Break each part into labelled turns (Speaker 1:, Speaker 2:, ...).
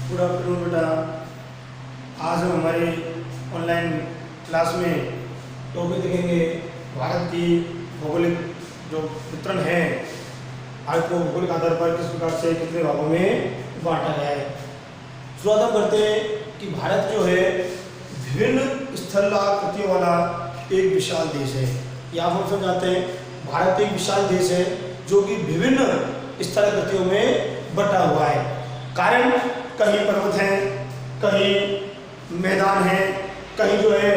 Speaker 1: Good afternoon बेटा। आज हम हमारे ऑनलाइन क्लास में टॉपिक देखेंगे भारत की भौगोलिक जो वितरण है। भारत को भौगोलिक आधार पर किस प्रकार से कितने भागों में बांटा गया है। शुरुआत हम करते हैं कि भारत जो है विभिन्न स्थलाकृतियों वाला एक विशाल देश है। यहाँ हम समझाते हैं भारत एक विशाल देश है जो कि विभिन्न स्थलाकृतियों में बटा हुआ है। कारण कहीं पर्वत है, कहीं मैदान है, कहीं जो है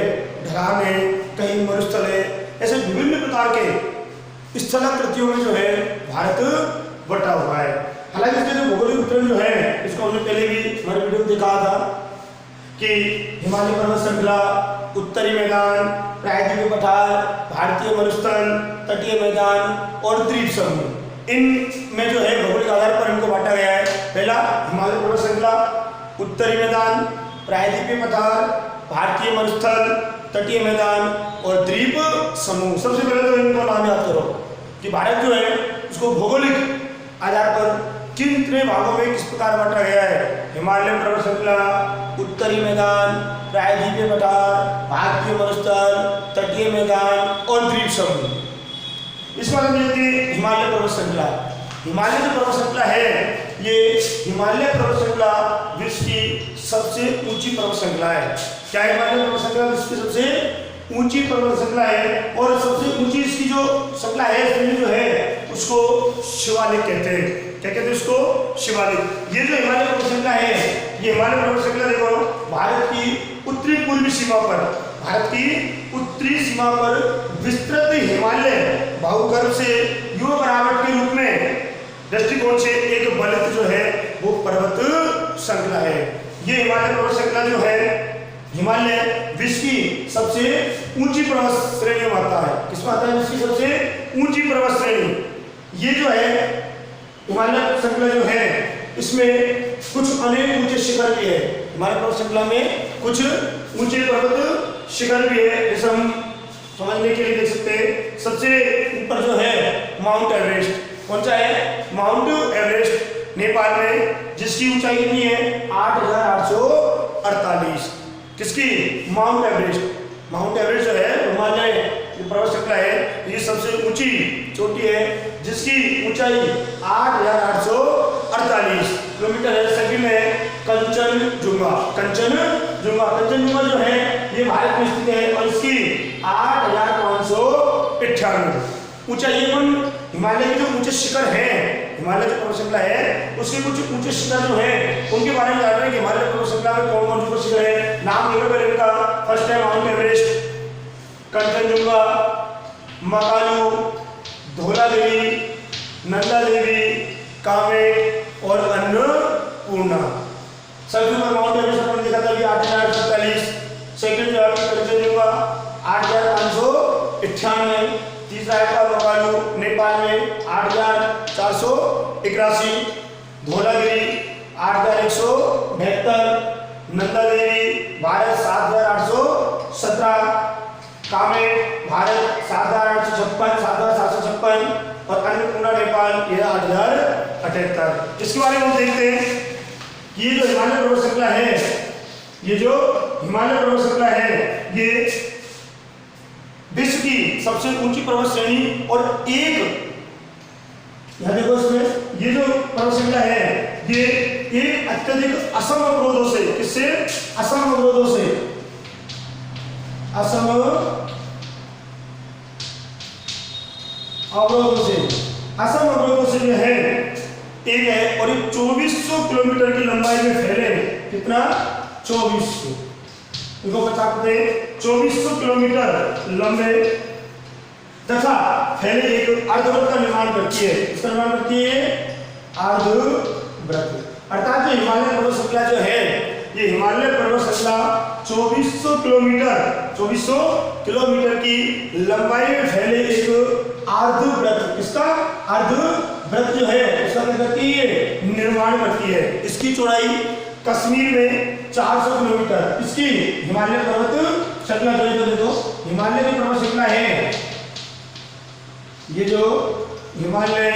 Speaker 1: ढलान है, कहीं मरुस्थल है। ऐसे विभिन्न प्रकार के स्थलाकृतियों में जो है भारत बटा हुआ है। हालांकि इसके जो भौगोलिक वितरण जो है इसको हमने पहले भी हमारे वीडियो में देखा था कि हिमालय पर्वत श्रृंखला, उत्तरी मैदान, प्रायद्वीपीय पठार, भारतीय मरुस्थल, तटीय मैदान और द्वीप समूह, इन में जो है भौगोलिक आधार पर इनको बांटा गया है। पहला हिमालय पर्वत श्रृंखला, उत्तरी मैदान, प्रायद्वीपीय पठार, भारतीय मरुस्थल, तटीय मैदान और द्वीप समूह। सबसे पहले तो इनको नाम याद करो कि भारत जो है उसको भौगोलिक आधार पर कितने भागों में किस प्रकार बांटा गया है। हिमालय पर्वत श्रृंखला, उत्तरी मैदान, प्रायद्वीपीय पठार, भारतीय मरुस्थल, तटीय मैदान और द्वीप समूह। इस बार हम देखते हैं हिमालय पर्वत श्रृंखला। हिमालय जो पर्वत श्रृंखला है ये हिमालय पर्वत श्रृंखला विश्व की सबसे ऊंची पर्वत श्रृंखला है। क्या हिमालय पर्वत श्रृंखला विश्व की सबसे ऊंची पर्वत श्रृंखला है और सबसे ऊंची इसकी जो श्रृंखला है इसमें जो है उसको शिवालिक कहते हैं। क्या कहते हैं उसको? शिवालिक। ये जो हिमालय पर्वत श्रृंखला है ये हिमालय पर्वत श्रृंखला देखो भारत की उत्तरी पूर्वी सीमा पर, भारत की उत्तरी सीमा पर विस्तृत हिमालय बाहुगर्भ से युवा बनावट के रूप में दृष्टिकोण से एक बलित जो है वो पर्वत श्रृंखला है। ये हिमालय पर्वत श्रृंखला जो है हिमालय विश्व की सबसे ऊंची पर्वत श्रेणी में आता है। किसमें आता है? विश्व की सबसे ऊंची पर्वत श्रेणी। ये जो है हिमालय श्रृंखला जो है इसमें कुछ अनेक ऊंचे शिखर भी है। हिमालय पर्वत श्रृंखला में कुछ ऊंचे पर्वत शिखर भी है। जैसे हम समझने के लिए देख सकते हैं सबसे ऊपर जो है माउंट एवरेस्ट। कौन सा है? माउंट एवरेस्ट नेपाल में, जिसकी ऊंचाई कितनी है? 8,848। किसकी? Mount Everest. माउंट एवरेस्ट जो है हिमालय पर्वत श्रृंखला है ये सबसे ऊंची चोटी है जिसकी ऊंचाई 8,848 किलोमीटर है। सेकंड है कंचनजुंगा। कंचनजुंगा जो है ये भारत में स्थित है और इसकी 8,598 ऊंचाई। ये हिमालय के जो ऊंचे शिखर हैं, हिमालय जो पर्वत श्रृंखला है उसके कुछ ऊंचे शिखर जो हैं उनके बारे में जान रहे हैं कि हिमालय पर्वत श्रृंखला में कौन कौन से शिखर है। नाम लिखो पहले इनका। फर्स्ट है माउंट एवरेस्ट, कंचनजुंगा, मकालू, धौलादेवी, नंदा देवी, कामेट और अन्नपूर्णा। सबसे ऊपर माउंट एवरेस्ट अपन देखा था 8,847। सेकंड जो है कंचनजुंगा 8,598। तीसरा है मकालू नेपाल में 8,481। धौलागिरी 8,172। नंदा देवी भारत 7,817। कामेट भारत 7,856 और अन्नपूर्णा नेपाल ये 8,078। इसके बारे में हम देखते हैं कि ये जो हिमालय पर्वत श्रृंखला है, ये जो हिमालय पर्वत श्रृंखला है ये विश्व की सबसे ऊंची पर्वत श्रेणी और एक, यहां देखो इसमें ये जो पर्वत श्रृंखला है ये एक अत्यधिक असम अवरोधों से, किससे? असम अवरोधों से, असम अवरोधों से जो है एक है और ये 2400 किलोमीटर की लंबाई में फैले। कितना? 2400। इनको बताते 2400 किलोमीटर लंबे तथा फैले एक अर्धवृत्त का निर्माण करती है। इसका निर्माण करती है अर्धवृत्त। अर्थात जो हिमालय पर्वत श्रृंखला जो है ये हिमालय पर्वत श्रृंखला 2400 किलोमीटर की लंबाई में फैले एक अर्धवृत्त, इसका अर्धवृत्त जो है उसका क्या करती है? निर्माण करती है। इसकी चौड़ाई कश्मीर में 400 किलोमीटर। इसकी हिमालय पर्वत श्रृंखला जो है देखो हिमालय की पर्वत श्रृंखला है ये जो हिमालय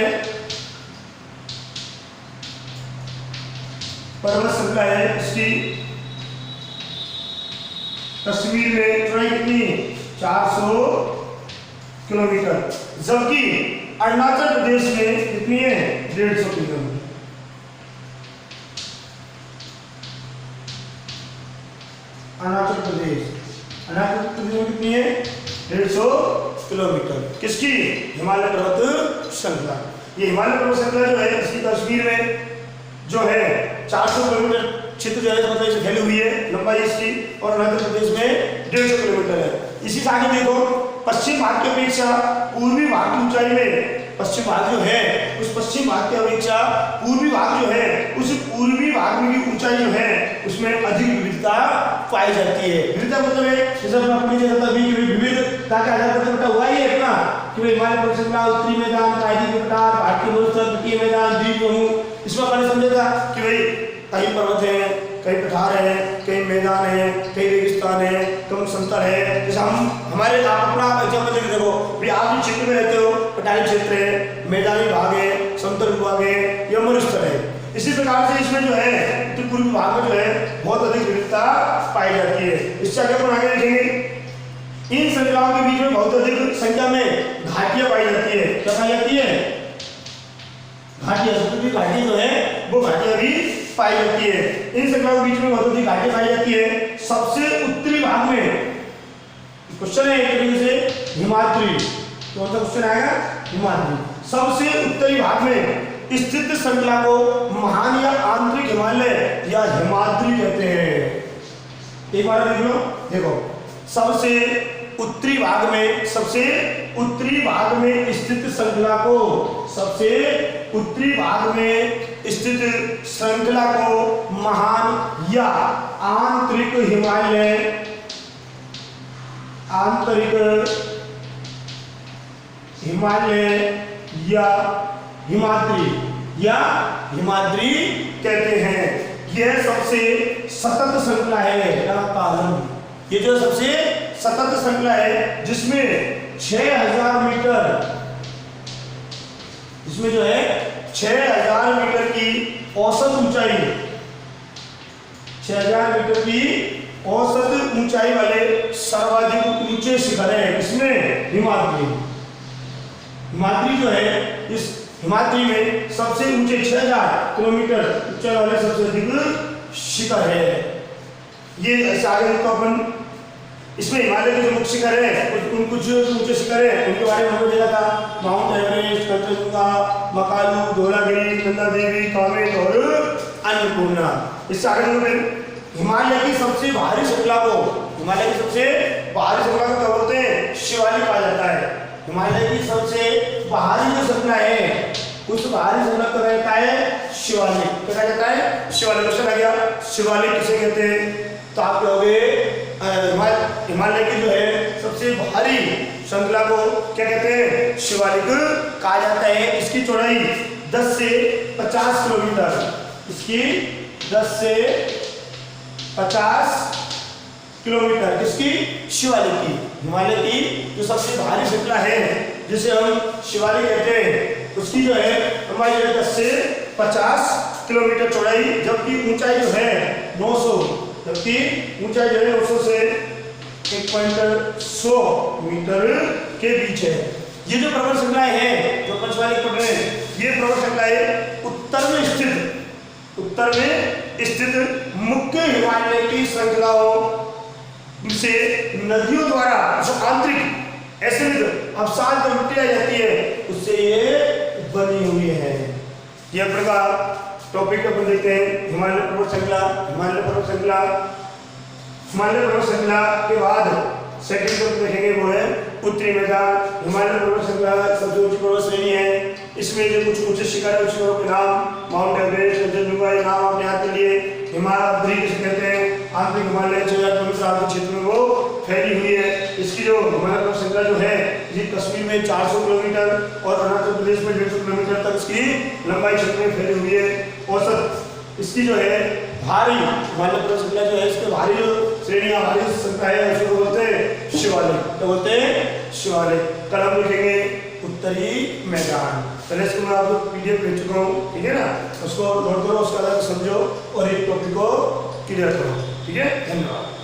Speaker 1: पर्वत श्रृंखला है इसकी कश्मीर में चौड़ाई कितनी 400 किलोमीटर, जबकि अरुणाचल प्रदेश में कितनी है 150 किलोमीटर। अरुणाचल प्रदेश में कितनी है 150 किलोमीटर। किसकी? हिमालय पर्वत श्रृंखला। ये हिमालय पर्वत श्रृंखला जो है इसकी कश्मीर में जो है 400 किलोमीटर क्षेत्र जो है मतलब इसे फैली हुई है, लंबाई इसकी, और अरुणाचल प्रदेश में 150 किलोमीटर है। इसी से आगे देखो, पश्चिम भाग की अपेक्षा पूर्वी भाग की ऊंचाई में, पश्चिम भाग जो है उस पश्चिम भाग की अपेक्षा पूर्वी भाग जो है उस पूर्वी भाग में की ऊंचाई जो है उसमें अधिक विविधता पाई जाती है। विविधता मतलब है जैसे मैं अपनी जगह भी विविधता के आधार पर बटा हुआ ही है अपना कि हिमालय पर्वत श्रृंखला, उत्तरी मैदान, प्रायद्वीपीय पठार, भारतीय मरुस्थल, तटीय मैदान, द्वीप समूह। इसमें अपन समझेगा कि भाई कहीं पर्वत है, कहीं पठार है, कहीं मैदान है, कहीं रेगिस्तान है, कम समतल है। जैसे हम हमारे आप अपना एग्जाम्पल देखो भाई, आप जिस क्षेत्र में रहते हो पठारी क्षेत्र है, मैदानी भाग है, समतल भाग है या मरुस्थल है। इसी प्रकार से इसमें जो है उत्तर पूर्वी भाग में जो है बहुत अधिक विविधता पाई जाती है। इससे आगे अपन आगे देखेंगे इन श्रृंखलाओं के बीच में बहुत अधिक संख्या में घाटियां पाई जाती है। क्या पाई जाती है? घाटियां। सबसे घाटियां जो है वो घाटियां भी पाई जाती है। इन श्रृंखलाओं के बीच में बहुत अधिक घाटियां पाई जाती है। सबसे उत्तरी भाग में क्वेश्चन है एक तरीके से हिमाद्री, कौन सा क्वेश्चन आएगा? हिमाद्री। सबसे उत्तरी भाग में स्थित श्रृंखला को महान या आंतरिक हिमालय या हिमाद्री कहते हैं। एक बार देख लो, देखो सबसे उत्तरी भाग में, सबसे उत्तरी भाग में स्थित श्रृंखला को, सबसे उत्तरी भाग में स्थित श्रृंखला को महान या आंतरिक हिमालय, आंतरिक हिमालय या हिमाद्री कहते हैं। यह सबसे सतत श्रृंखला है, लगातार। ये जो सबसे सतत श्रृंखला है जिसमें 6000 मीटर, इसमें जो है 6000 मीटर की औसत ऊंचाई, 6000 मीटर की औसत ऊंचाई वाले सर्वाधिक ऊंचे शिखर है। इसमें हिमाद्री, हिमाद्री जो है इस हिमाद्री में सबसे ऊंचे 6000 किलोमीटर ऊंचाई वाले सबसे अधिक शिखर है। ये ऐसे आगे तो अपन इसमें हिमालय के जो मुख्य शिखर है कुछ ऊंचे शिखर है उनके बारे में हमने देखा था, माउंट एवरेस्ट, कंचनजंगा, मकालू, धौलागिरी, नंदा देवी, कामेट और अन्नपूर्णा। इससे आगे फिर हिमालय की सबसे भारी श्रृंखला को, हिमालय की सबसे भारी श्रृंखला को क्या बोलते हैं? शिवालिक कहा जाता है। हिमालय की सबसे भारी जो श्रृंखला है उस भारी श्रृंखला को कहता है शिवालिक। क्या कहा जाता है? शिवालिक। क्वेश्चन आ गया शिवालिक किसे कहते हैं? तो आप कहोगे हिमालय की जो है सबसे भारी श्रृंखला को क्या कहते हैं? शिवालिक कहा जाता है। इसकी चौड़ाई 10 से 50 किलोमीटर, इसकी 10 से 50 किलोमीटर, किसकी? शिवालिक की। हिमालय की जो सबसे भारी श्रृंखला है जिसे हम शिवालिक कहते हैं उसकी जो है लंबाई जो है 10 से 50 किलोमीटर चौड़ाई, जबकि ऊंचाई जो है 900, जबकि ऊंचाई जो है 900 से 1.100 मीटर के बीच है। ये जो पर्वत श्रृंखलाएं हैं जो पंचवालिक पढ़ रहे हैं, ये पर्वत श्रृंखलाएं उत्तर में स्थित मुख्य हिमालय की श्रृंखलाओं से नदियों द्वारा जो आंतरिक एसिड अवसाद जो मिट्टी आ जाती है उससे ये बनी हुई है। ये प्रकार टॉपिक अपन देखते हैं हिमालय पर्वत श्रृंखला। हिमालय पर्वत श्रृंखला के बाद सेकंड जो देखेंगे वो है उत्तरी मैदान। हिमालय पर्वत श्रृंखला सबसे ऊंची पर्वत श्रेणी है। इसमें जो कुछ ऊंचे शिखर है उन शिखरों के नाम माउंट एवरेस्ट, कंचनजंगा, ये नाम आपने याद कर लिए। हिमाद्री किसे कहते हैं? आंतरिक हिमालय 6000 किलोमीटर आगे क्षेत्र में वो फैली हुई है। इसकी जो हिमालय पर्वत श्रृंखला जो है ये कश्मीर में 400 किलोमीटर और अरुणाचल प्रदेश में 150 किलोमीटर तक इसकी लंबाई क्षेत्र में फैली हुई है। औसत इसकी जो है भारी हिमालय पर्वत श्रृंखला जो है इसके भारी जो श्रेणियां, भारी श्रृंखला है उसको बोलते हैं शिवालिक। क्या बोलते हैं? शिवालिक। कल हम लिखेंगे उत्तरी मैदान। पहले इसको मैं आपको PDF भेज चुका हूँ, ठीक है ना। उसको नोट करो, उसका अलग समझो और एक टॉपिक को क्लियर करो, ठीक है। धन्यवाद।